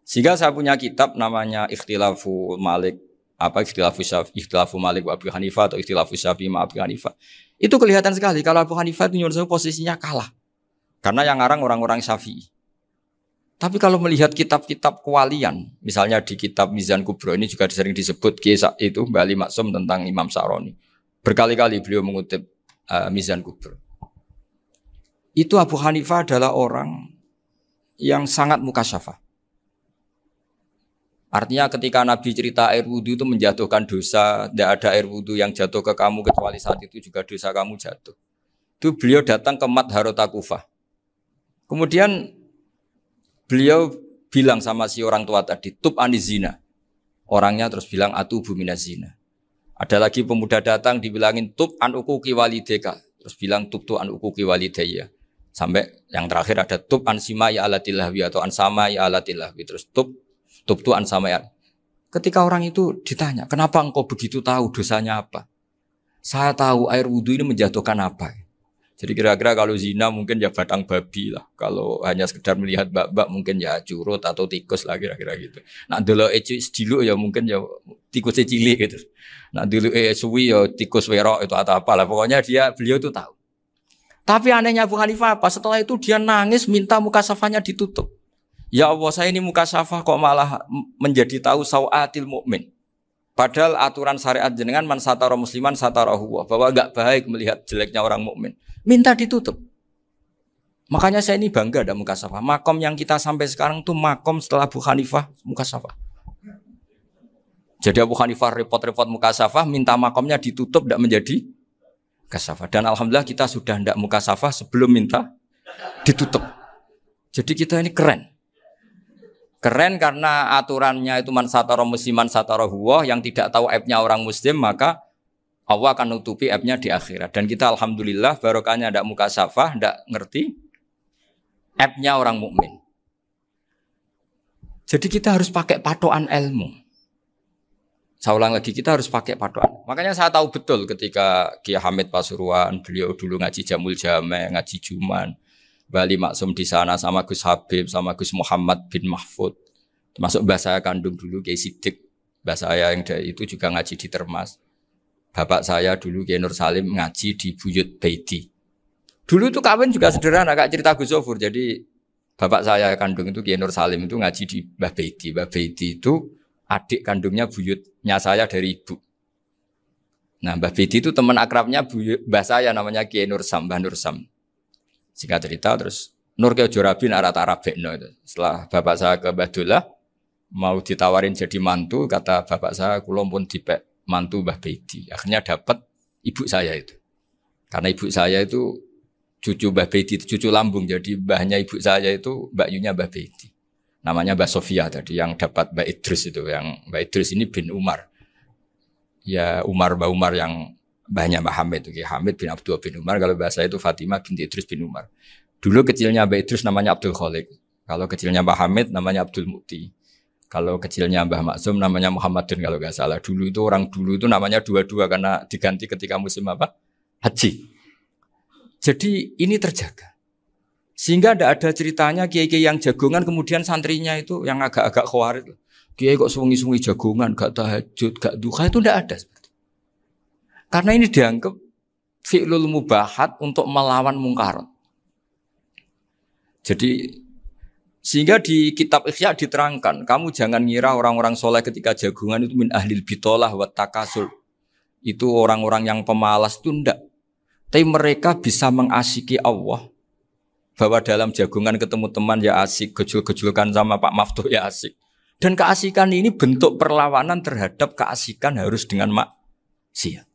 Sehingga saya punya kitab namanya Ikhtilafu Malik Ikhtilafu Malik wa Abu Hanifah atau Ikhtilafu Syafi'i ma Abu Hanifah. Itu kelihatan sekali kalau Abu Hanifah itu nyuruh posisinya kalah. Karena yang ngarang orang-orang Syafi'i. Tapi kalau melihat kitab-kitab kewalian, misalnya di kitab Mizan Kubro ini juga sering disebut kisah itu Mbah Ali Maksum tentang Imam Sa'roni. Berkali-kali beliau mengutip Mizan Kubro. Itu Abu Hanifah adalah orang yang sangat mukasyafah. Artinya ketika Nabi cerita air wudu itu menjatuhkan dosa, tidak ada air wudu yang jatuh ke kamu kecuali saat itu juga dosa kamu jatuh. Itu beliau datang ke Madharota Kufah. Kemudian beliau bilang sama si orang tua tadi, tub anizina. Orangnya terus bilang atubu minazina. Ada lagi pemuda datang dibilangin tub an ukuki walideka. Terus bilang tub tu an ukuki walidaya. Sampai yang terakhir ada tub an simai alatilahwi atau an samai alatilahwi. Terus tub tu an samai. Ketika orang itu ditanya, kenapa engkau begitu tahu dosanya apa? Saya tahu air wudhu ini menjatuhkan apa. Jadi kira-kira kalau zina mungkin ya batang babi lah. Kalau hanya sekedar melihat bak-bak mungkin ya curut atau tikus lah kira-kira gitu. Nah dulu sediluk ya mungkin ya tikus cilik gitu. Nah dulu suwi ya tikus werok itu atau apa lah. Pokoknya beliau itu tahu. Tapi anehnya Abu Hanifah apa? Setelah itu dia nangis minta mukasafahnya ditutup. Ya Allah saya ini mukasafah kok malah menjadi tahu sawatil mukmin. Padahal aturan syariat jenengan man satara musliman satarahu bahwa enggak baik melihat jeleknya orang mukmin. Minta ditutup. Makanya saya ini bangga ada mukasafah. Makom yang kita sampai sekarang tuh makom setelah Abu Hanifah mukasafah. Jadi Abu Hanifah repot-repot mukasafah minta makomnya ditutup enggak menjadi mukasafah. Dan alhamdulillah kita sudah enggak mukasafah sebelum minta ditutup. Jadi kita ini keren. Keren karena aturannya itu man satara musliman satara huwa, yang tidak tahu aibnya orang muslim maka Allah akan nutupi aibnya di akhirat. Dan kita alhamdulillah barokahnya ndak mukasafah, ndak ngerti aibnya orang mukmin. Jadi kita harus pakai patokan ilmu. Saya ulang lagi, kita harus pakai patokan. Makanya saya tahu betul ketika Kiai Hamid Pasuruan, beliau dulu ngaji Jamul Jame, ngaji Juman, Bali Maksum di sana sama Gus Habib, sama Gus Muhammad bin Mahfud. Termasuk mbah saya kandung dulu Kiai Sidik. Mbah saya yang dari itu juga ngaji di Termas. Bapak saya dulu Kiai Nur Salim ngaji di Buyut Baiti. Dulu itu kawin juga sederhana, Kak, cerita Gus Zofur. Jadi bapak saya kandung itu Kiai Nur Salim itu ngaji di Mbah Baiti. Mbah Baiti itu adik kandungnya buyutnya saya dari ibu. Nah, Mbah Bedi itu teman akrabnya mbah saya namanya Kiai Nursam, Mbah Nursam. Singkat cerita terus Nur ke Jorabi arata Arabekno itu. Setelah bapak saya ke Badullah mau ditawarin jadi mantu, kata bapak saya kula pun dipek mantu Mbah Bedi. Akhirnya dapat ibu saya itu. Karena ibu saya itu cucu Mbah Bedi, cucu lambung. Jadi mbahnya ibu saya itu Mbak Yunya Mbah Bedi. Namanya Mbak Sofia tadi yang dapat Mbak Idris itu. Yang Mbak Idris ini bin Umar. Ya Mbak Umar yang mbahnya Mbak Hamid. Hamid bin Abdul bin Umar. Kalau bahasa itu Fatimah binti Idris bin Umar. Dulu kecilnya Mbak Idris namanya Abdul Khalik. Kalau kecilnya Mbak Hamid namanya Abdul Mukti. Kalau kecilnya Mbah Maksum namanya Muhammadun kalau nggak salah. Dulu itu orang dulu itu namanya dua-dua karena diganti ketika musim apa? Haji. Jadi ini terjaga. Sehingga tidak ada ceritanya kiai-kiai yang jagongan kemudian santrinya itu yang agak-agak khawatir. Kiai kok sungi-sungi jagongan, gak tahajud, gak duha, itu tidak ada. Karena ini dianggap fi'lul mubahat untuk melawan mungkarat. Jadi sehingga di kitab Ikhya diterangkan, kamu jangan ngira orang-orang soleh ketika jagongan itu min ahlil bitolah wa takasul. Itu orang-orang yang pemalas itu enggak. Tapi mereka bisa mengasiki Allah. Bahwa dalam jagongan ketemu teman ya asik, gejul-gejulkan sama Pak Maftuh ya asik. Dan keasikan ini bentuk perlawanan terhadap keasikan harus dengan maksiat.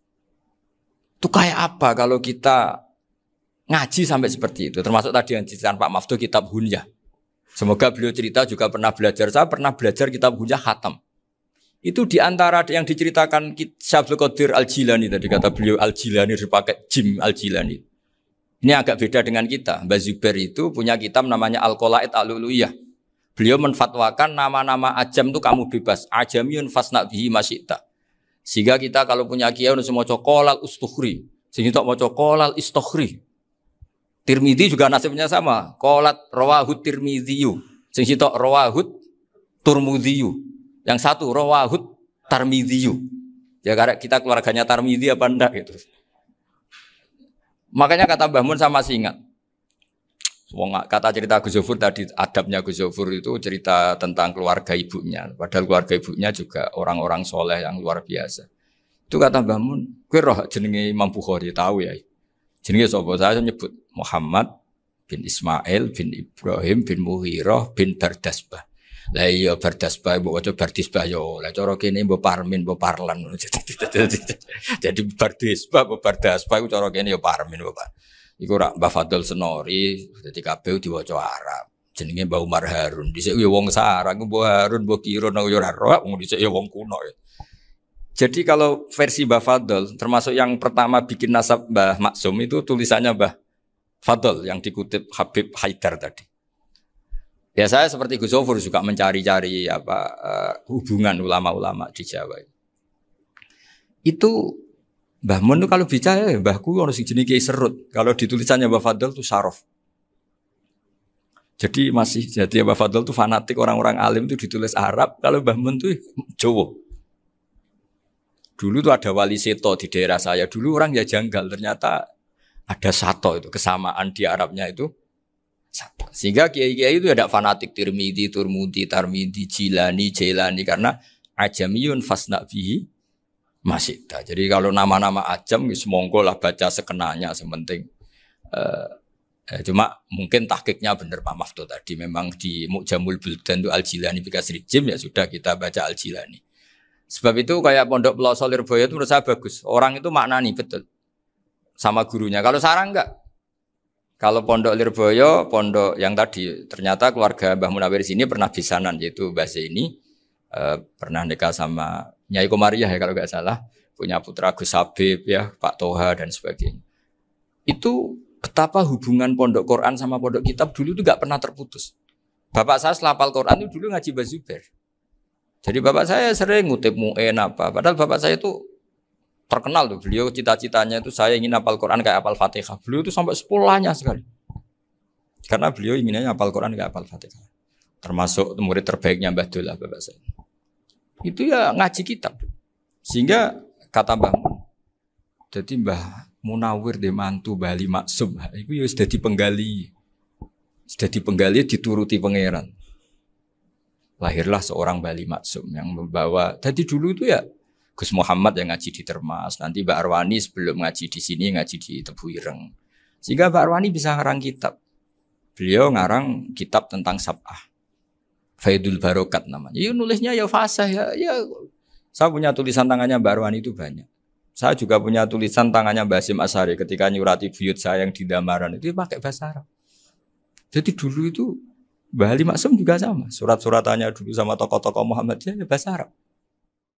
Itu kayak apa kalau kita ngaji sampai seperti itu. Termasuk tadi yang diceritakan Pak Maftuh kitab Hunyah. Semoga beliau cerita juga pernah belajar. Saya pernah belajar kitab Hunyah khatam. Itu diantara yang diceritakan Syabdul Qadir Al-Jilani tadi kata beliau Al-Jilani dipakai Jim Al-Jilani. Ini agak beda dengan kita. Mbah Zubair itu punya kitab namanya Al-Qalaid Al-Uluyah. Beliau menfatwakan nama-nama ajam itu kamu bebas. Ajamiyun fasna bihi masyita. Sehingga kita kalau punya kiai harus mau qolal ustukhri. Sehingga mau qolal istukhri. Tirmidzi juga nasibnya sama. Qolat rawahut Tirmidziyu. Sehingga rawahut Turmudziyu. Yang satu rawahut Tarmidziyu. Ya karena kita keluarganya Tarmidzi apa enggak gitu. Makanya kata Mbah Mun sama masih ingat. Kata cerita Gus Zofur tadi, adabnya Gus Zofur itu cerita tentang keluarga ibunya. Padahal keluarga ibunya juga orang-orang soleh yang luar biasa. Itu kata Mbah Mun, kowe roh jenenge Imam Bukhari tahu ya. Jenenge sapa? Saya nyebut Muhammad bin Ismail bin Ibrahim bin Mughirah bin Bardasbah. Lah iya Bardasbah mbok waca Bardisbah yo. Lah cara kene mbok Parmin mbok Parlan. Jadi Bardisbah mbok Bardasbah iku cara kene yo Parmin Bapak. Iku rak Mbah Fadl Senori, dadi kabeh diwaca Arab. Jenenge Mbah Umar Harun. Dhisik yo wong Sarang, Mbah Harun, Mbah Kirun yo ora roh, wong dhisik yo wong kuno. Jadi kalau versi Mbah Fadl, termasuk yang pertama bikin nasab Mbah Maksum itu tulisannya Mbah Fadl yang dikutip Habib Haidar tadi. Ya saya seperti Gus Zofur juga mencari-cari hubungan ulama-ulama di Jawa. Itu Mbah Mun kalau bicara mbahku ono sing jenenge Kiai Serut. Kalau ditulisannya Mbah Fadl itu Sarof. Jadi Mbah Fadl itu fanatik orang-orang alim itu ditulis Arab, kalau Mbah Mun itu Jawa. Dulu tuh ada wali seto di daerah saya. Dulu orang ya janggal, ternyata ada sato itu kesamaan di Arabnya itu. Sehingga kiai-kiai itu ada fanatik Tirmidzi, Turmudi, Tarmidi, Jilani, Jailani karena ajamiyun fasna bihi masyita. Jadi kalau nama-nama ajam semonggo lah baca sekenanya sementing. Cuma mungkin tahqiqnya benar Pak Maftuh tadi memang di Mu'jamul Buldan itu Al-Jilani bikasri jim ya sudah kita baca Al-Jilani. Sebab itu kayak Pondok Pelosok Lirboyo itu menurut saya bagus. Orang itu maknani betul sama gurunya. Kalau Sarang enggak. Kalau Pondok Lirboyo, pondok yang tadi ternyata keluarga Mbah Munawir sini pernah bisanan yaitu Mbah Zaini pernah nikah sama Nyai Komariah ya kalau nggak salah, punya putra Gus Habib ya, Pak Toha dan sebagainya. Itu betapa hubungan pondok Quran sama pondok kitab dulu itu nggak pernah terputus. Bapak saya selapal Quran itu dulu ngaji Mbah Zubair. Jadi bapak saya sering ngutip mu'en apa, padahal bapak saya itu terkenal tuh, beliau cita-citanya itu saya ingin hafal Quran kayak hafal Fatihah. Beliau itu sampai sepulahnya sekali. Karena beliau inginnya hafal Quran kayak hafal Fatihah. Termasuk murid terbaiknya Mbah Dullah bapak saya. Itu ya ngaji kitab. Sehingga kata Mbah Mun, jadi Mbah Munawir de mantu Bali Maksum, itu ya sudah dipenggali. Sudah dipenggali dituruti pangeran. lahirlah seorang Bali Maksum yang membawa. Jadi dulu itu ya Gus Muhammad yang ngaji di Termas, nanti Mbak Arwani sebelum ngaji di sini ngaji di Tebu Ireng. Sehingga Mbak Arwani bisa ngarang kitab. Beliau ngarang kitab tentang sab'ah. Faidul Barokat namanya. Ya nulisnya ya fasih ya. Saya punya tulisan tangannya Mbak Arwani itu banyak. Saya juga punya tulisan tangannya Mbak Hasyim Asy'ari ketika nyurati buyut saya yang di Damaran itu pakai bahasa Arab. Jadi dulu itu Mbah Ali Maksum juga sama. Surat-suratannya dulu sama tokoh-tokoh Muhammadiyah ya bahasa Arab.